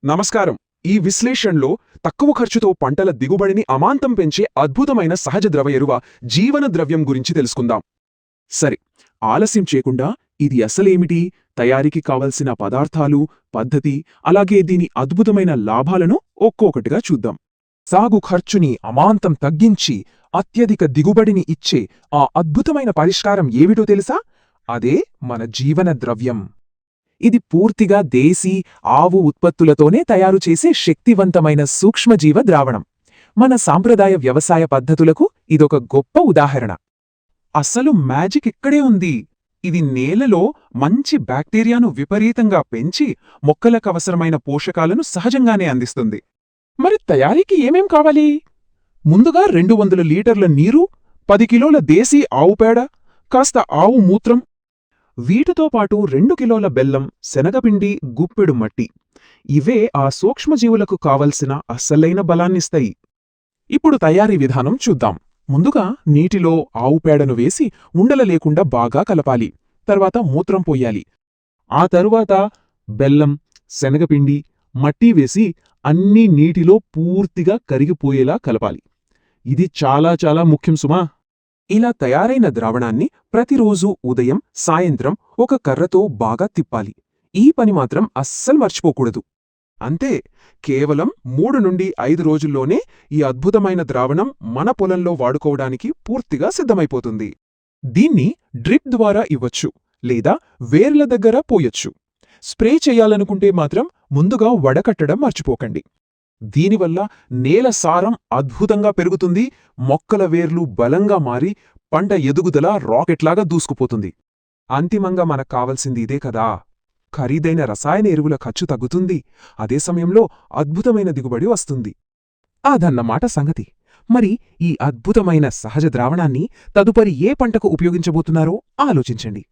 నమస్కారం. ఈ విశ్లేషణలో తక్కువ ఖర్చుతో పంటల దిగుబడిని అమాంతం పెంచే అద్భుతమైన సహజ ద్రవ ఎరువ జీవన ద్రవ్యం గురించి తెలుసుకుందాం. సరే, ఆలస్యం చేయకుండా ఇది అసలేమిటి, తయారీకి కావలసిన పదార్థాలు, పద్ధతి, అలాగే దీని అద్భుతమైన లాభాలను ఒక్కొక్కటిగా చూద్దాం. సాగు ఖర్చుని అమాంతం తగ్గించి అత్యధిక దిగుబడిని ఇచ్చే ఆ అద్భుతమైన పరిష్కారం ఏమిటో తెలుసా? అదే మన జీవన ద్రవ్యం. ఇది పూర్తిగా దేశీ ఆవు ఉత్పత్తులతోనే తయారు చేసే శక్తివంతమైన సూక్ష్మజీవ ద్రావణం. మన సాంప్రదాయ వ్యవసాయ పద్ధతులకు ఇదొక గొప్ప ఉదాహరణ. అసలు మ్యాజిక్ ఇక్కడే ఉంది. ఇది నేలలో మంచి బ్యాక్టీరియాను విపరీతంగా పెంచి మొక్కలకవసరమైన పోషకాలను సహజంగానే అందిస్తుంది. మరి తయారీకి ఏమేం కావాలి? ముందుగా 200 లీటర్ల నీరు, 10 కిలోల దేశీ ఆవు పేడ, కాస్త ఆవు మూత్రం, వీటితో పాటు 2 కిలోల బెల్లం, శనగపిండి, గుప్పెడు మట్టి. ఇవే ఆ సూక్ష్మజీవులకు కావలసిన అస్సలైన బలాన్నిస్తాయి. ఇప్పుడు తయారీ విధానం చూద్దాం. ముందుగా నీటిలో ఆవు పేడను వేసి ఉండల లేకుండా బాగా కలపాలి. తర్వాత మూత్రం పొయ్యాలి. ఆ తరువాత బెల్లం, శనగపిండి, మట్టి వేసి అన్నీ నీటిలో పూర్తిగా కరిగిపోయేలా కలపాలి. ఇది చాలా చాలా ముఖ్యం సుమా. ఇలా తయారైన ద్రావణాన్ని ప్రతిరోజూ ఉదయం, సాయంత్రం ఒక కర్రతో బాగా తిప్పాలి. ఈ పని మాత్రం అస్సలు మర్చిపోకూడదు. అంతే, కేవలం 3 నుండి 5 రోజుల్లోనే ఈ అద్భుతమైన ద్రావణం మన పొలంలో వాడుకోవడానికి పూర్తిగా సిద్ధమైపోతుంది. దీన్ని డ్రిప్ ద్వారా ఇవ్వచ్చు, లేదా వేర్ల దగ్గర పోయొచ్చు. స్ప్రే చెయ్యాలనుకుంటే మాత్రం ముందుగా వడకట్టడం మర్చిపోకండి. దీనివల్ల నేల సారం అద్భుతంగా పెరుగుతుంది, మొక్కల వేర్లు బలంగా మారి పంట ఎదుగుదల రాకెట్లాగా దూసుకుపోతుంది. అంతిమంగా మనకు కావలసింది ఇదే కదా. ఖరీదైన రసాయన ఎరువుల ఖర్చు తగ్గుతుంది, అదే సమయంలో అద్భుతమైన దిగుబడి వస్తుంది. అదన్నమాట సంగతి. మరి ఈ అద్భుతమైన సహజ ద్రావణాన్ని తదుపరి ఏ పంటకు ఉపయోగించబోతున్నారో ఆలోచించండి.